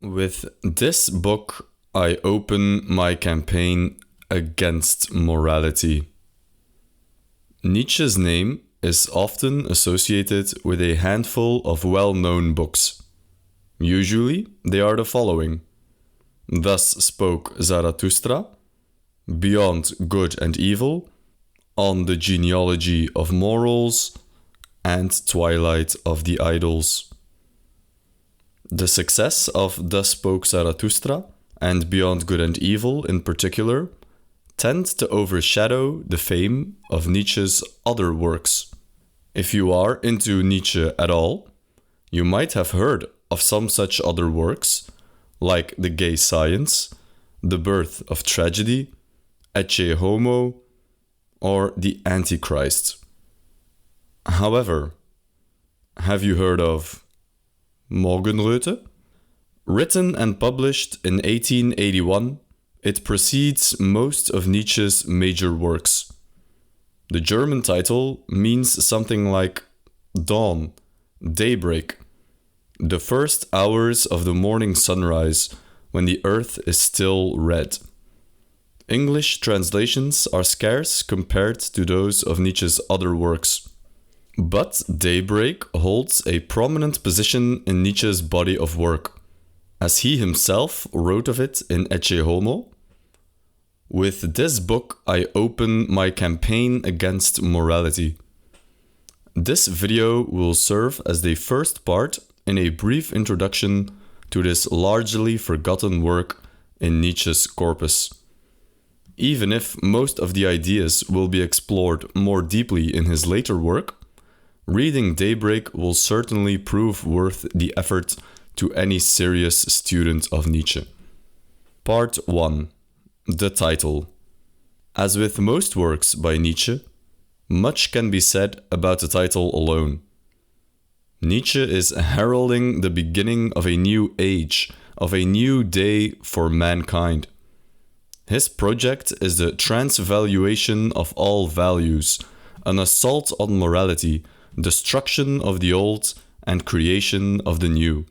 With this book, I open my campaign against morality. Nietzsche's name is often associated with a handful of well-known books. Usually, they are the following: Thus Spoke Zarathustra, Beyond Good and Evil, On the Genealogy of Morals, and Twilight of the Idols. The success of Thus Spoke Zarathustra, and Beyond Good and Evil in particular, tend to overshadow the fame of Nietzsche's other works. If you are into Nietzsche at all, you might have heard of some such other works, like The Gay Science, The Birth of Tragedy, Ecce Homo, or The Antichrist. However, have you heard of Morgenröte? Written and published in 1881, it precedes most of Nietzsche's major works. The German title means something like dawn, daybreak, the first hours of the morning sunrise when the earth is still red. English translations are scarce compared to those of Nietzsche's other works. But Daybreak holds a prominent position in Nietzsche's body of work, as he himself wrote of it in Ecce Homo. With this book, I open my campaign against morality. This video will serve as the first part in a brief introduction to this largely forgotten work in Nietzsche's corpus. Even if most of the ideas will be explored more deeply in his later work, reading Daybreak will certainly prove worth the effort to any serious student of Nietzsche. Part 1. The title. As with most works by Nietzsche, much can be said about the title alone. Nietzsche is heralding the beginning of a new age, of a new day for mankind. His project is the transvaluation of all values, an assault on morality, destruction of the old and creation of the new.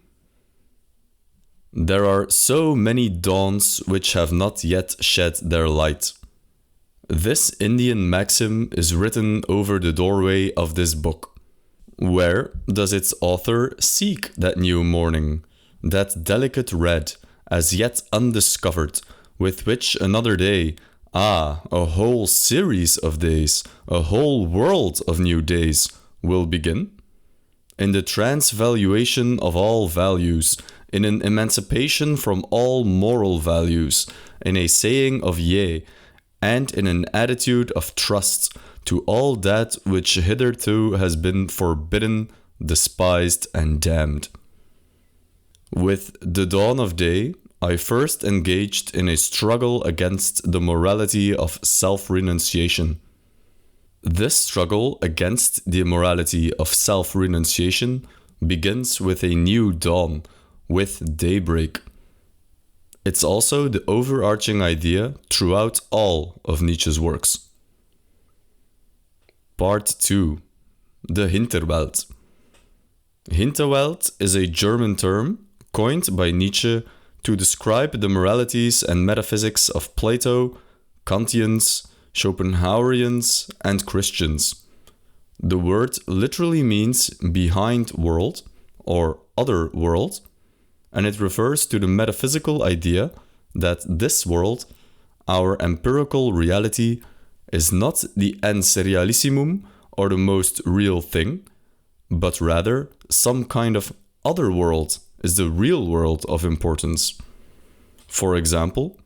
There are so many dawns which have not yet shed their light. This Indian maxim is written over the doorway of this book. Where does its author seek that new morning, that delicate red, as yet undiscovered, with which another day, a whole series of days, a whole world of new days, will begin? In the transvaluation of all values, in an emancipation from all moral values, in a saying of yea, and in an attitude of trust to all that which hitherto has been forbidden, despised, and damned. With the dawn of day, I first engaged in a struggle against the morality of self-renunciation. This struggle against the immorality of self-renunciation begins with a new dawn, with daybreak. It's also the overarching idea throughout all of Nietzsche's works. Part 2. The Hinterwelt. Hinterwelt is a German term coined by Nietzsche to describe the moralities and metaphysics of Plato, Kantians, Schopenhauerians, and Christians. The word literally means behind world or other world, and it refers to the metaphysical idea that this world, our empirical reality, is not the ens realissimum or the most real thing, but rather some kind of other world is the real world of importance. For example,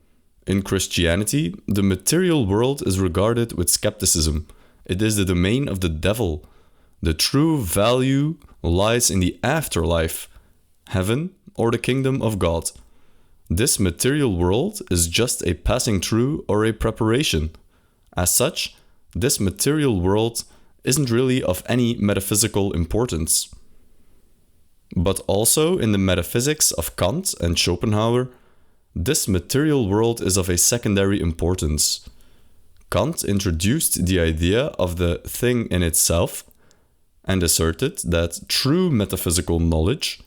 in Christianity, the material world is regarded with skepticism. It is the domain of the devil. The true value lies in the afterlife, heaven, or the kingdom of God. This material world is just a passing through or a preparation. As such, this material world isn't really of any metaphysical importance. But also in the metaphysics of Kant and Schopenhauer, this material world is of a secondary importance. Kant introduced the idea of the thing in itself and asserted that true metaphysical knowledge,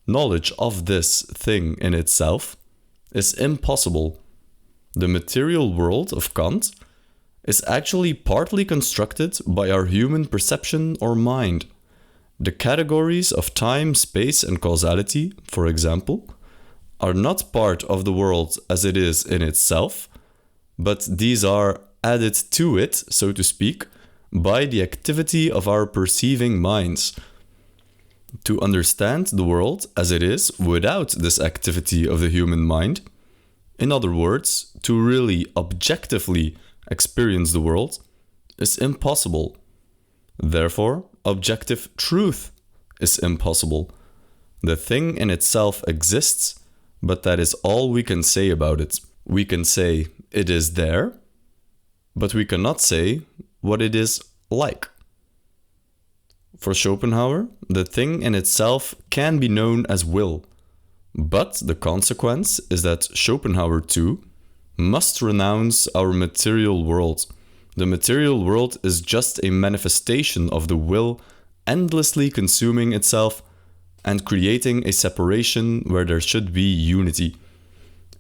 Knowledge of this thing in itself is impossible. The material world of Kant is actually partly constructed by our human perception or mind. The categories of time, space, and causality, for example, are not part of the world as it is in itself, but these are added to it, so to speak, by the activity of our perceiving minds. To understand the world as it is without this activity of the human mind, in other words, to really objectively experience the world, is impossible. Therefore, objective truth is impossible. The thing in itself exists, but that is all we can say about it. We can say it is there, but we cannot say what it is like. For Schopenhauer, the thing in itself can be known as will, but the consequence is that Schopenhauer too must renounce our material world. The material world is just a manifestation of the will endlessly consuming itself and creating a separation where there should be unity.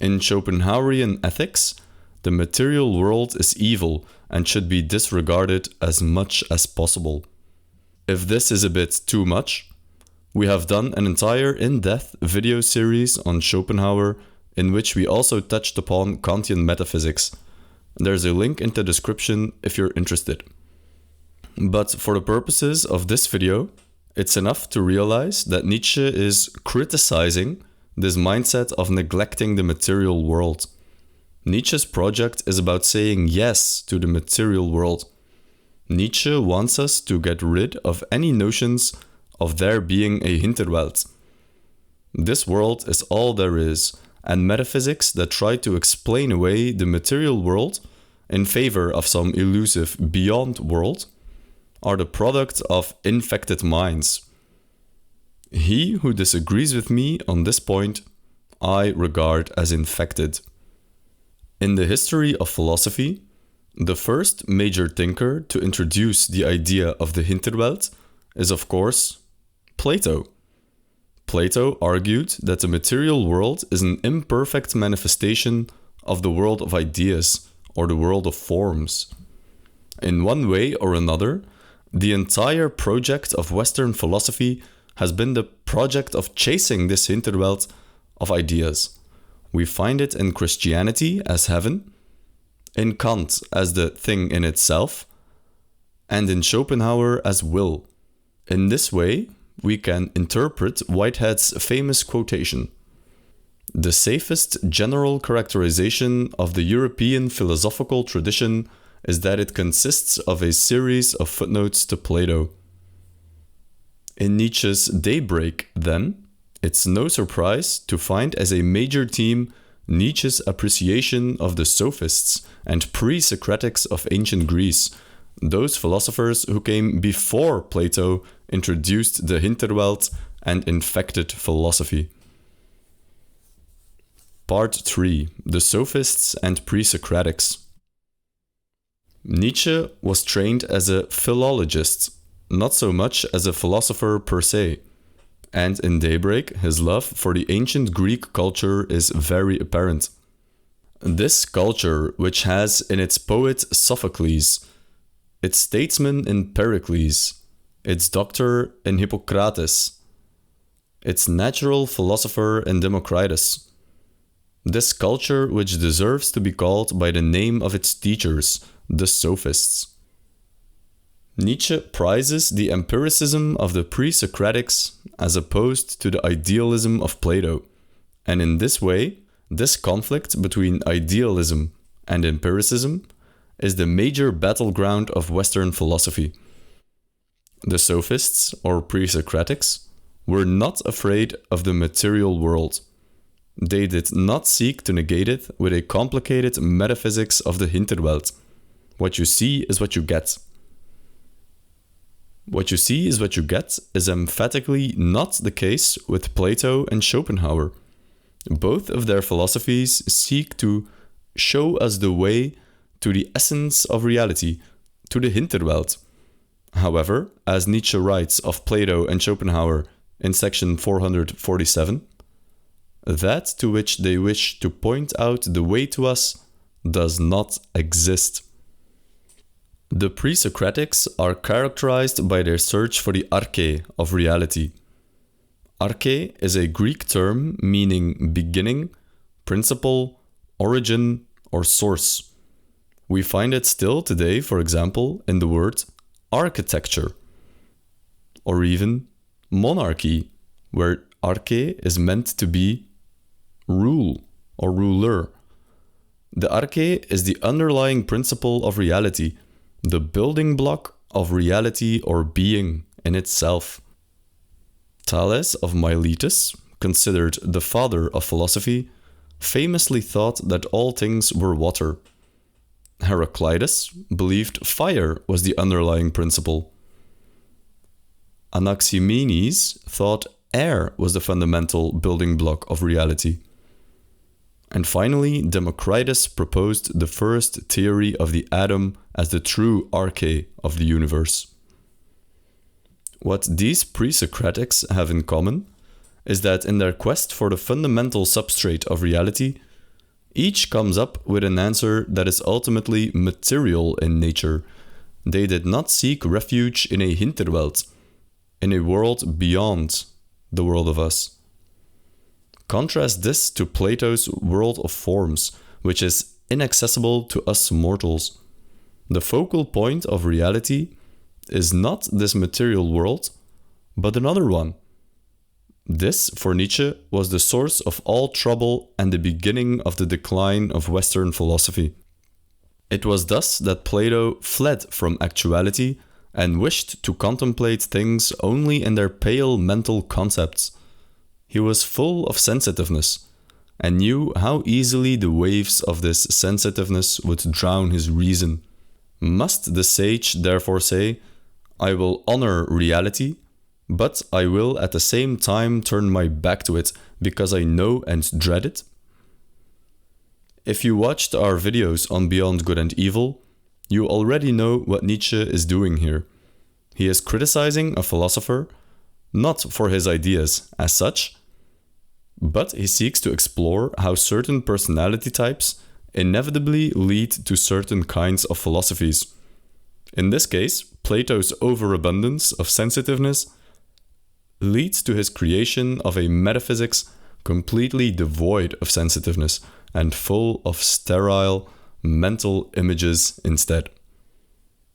In Schopenhauerian ethics, the material world is evil and should be disregarded as much as possible. If this is a bit too much, we have done an entire in-depth video series on Schopenhauer in which we also touched upon Kantian metaphysics. There's a link in the description if you're interested. But for the purposes of this video, it's enough to realize that Nietzsche is criticizing this mindset of neglecting the material world. Nietzsche's project is about saying yes to the material world. Nietzsche wants us to get rid of any notions of there being a Hinterwelt. This world is all there is, and metaphysics that try to explain away the material world in favor of some elusive beyond world are the product of infected minds. He who disagrees with me on this point, I regard as infected. In the history of philosophy, the first major thinker to introduce the idea of the Hinterwelt is, of course, Plato. Plato argued that the material world is an imperfect manifestation of the world of ideas, or the world of forms. In one way or another, the entire project of Western philosophy has been the project of chasing this Hinterwelt of ideas. We find it in Christianity as heaven, in Kant as the thing in itself, and in Schopenhauer as will. In this way, we can interpret Whitehead's famous quotation: "The safest general characterization of the European philosophical tradition is that it consists of a series of footnotes to Plato." In Nietzsche's Daybreak, then, it's no surprise to find as a major theme Nietzsche's appreciation of the Sophists and PreSocratics of ancient Greece, those philosophers who came before Plato introduced the Hinterwelt and infected philosophy. Part 3. The Sophists and PreSocratics. Nietzsche was trained as a philologist, not so much as a philosopher per se, and in Daybreak, his love for the ancient Greek culture is very apparent. This culture, which has in its poet Sophocles, its statesman in Pericles, its doctor in Hippocrates, its natural philosopher in Democritus. This culture which deserves to be called by the name of its teachers, the Sophists. Nietzsche prizes the empiricism of the PreSocratics as opposed to the idealism of Plato, and in this way, this conflict between idealism and empiricism is the major battleground of Western philosophy. The Sophists, or PreSocratics, were not afraid of the material world. They did not seek to negate it with a complicated metaphysics of the Hinterwelt. What you see is what you get. What you see is what you get is emphatically not the case with Plato and Schopenhauer. Both of their philosophies seek to show us the way to the essence of reality, to the Hinterwelt. However, as Nietzsche writes of Plato and Schopenhauer in section 447, that to which they wish to point out the way to us does not exist. The PreSocratics are characterized by their search for the arche of reality. Arche is a Greek term meaning beginning, principle, origin, or source. We find it still today, for example, in the word architecture, or even monarchy, where arche is meant to be rule or ruler. The arche is the underlying principle of reality, the building block of reality or being in itself. Thales of Miletus, considered the father of philosophy, famously thought that all things were water. Heraclitus believed fire was the underlying principle. Anaximenes thought air was the fundamental building block of reality. And finally, Democritus proposed the first theory of the atom as the true arche of the universe. What these PreSocratics have in common is that in their quest for the fundamental substrate of reality, each comes up with an answer that is ultimately material in nature. They did not seek refuge in a Hinterwelt, in a world beyond the world of us. Contrast this to Plato's world of forms, which is inaccessible to us mortals. The focal point of reality is not this material world, but another one. This, for Nietzsche, was the source of all trouble and the beginning of the decline of Western philosophy. It was thus that Plato fled from actuality and wished to contemplate things only in their pale mental concepts. He was full of sensitiveness and knew how easily the waves of this sensitiveness would drown his reason. Must the sage therefore say, "I will honor reality, but I will at the same time turn my back to it because I know and dread it"? If you watched our videos on Beyond Good and Evil, you already know what Nietzsche is doing here. He is criticizing a philosopher, not for his ideas as such, but he seeks to explore how certain personality types inevitably lead to certain kinds of philosophies. In this case, Plato's overabundance of sensitiveness leads to his creation of a metaphysics completely devoid of sensitiveness and full of sterile mental images instead.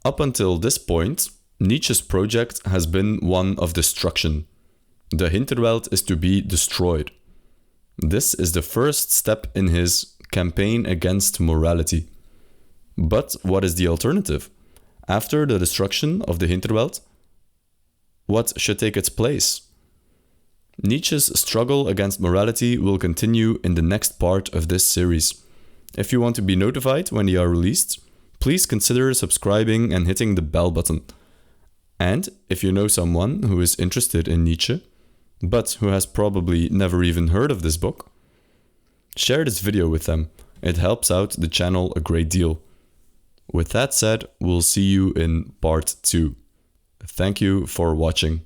Up until this point, Nietzsche's project has been one of destruction. The Hinterwelt is to be destroyed. This is the first step in his campaign against morality. But what is the alternative? After the destruction of the Hinterwelt, what should take its place? Nietzsche's struggle against morality will continue in the next part of this series. If you want to be notified when they are released, please consider subscribing and hitting the bell button. And if you know someone who is interested in Nietzsche, but who has probably never even heard of this book, share this video with them. It helps out the channel a great deal. With that said, we'll see you in part 2. Thank you for watching.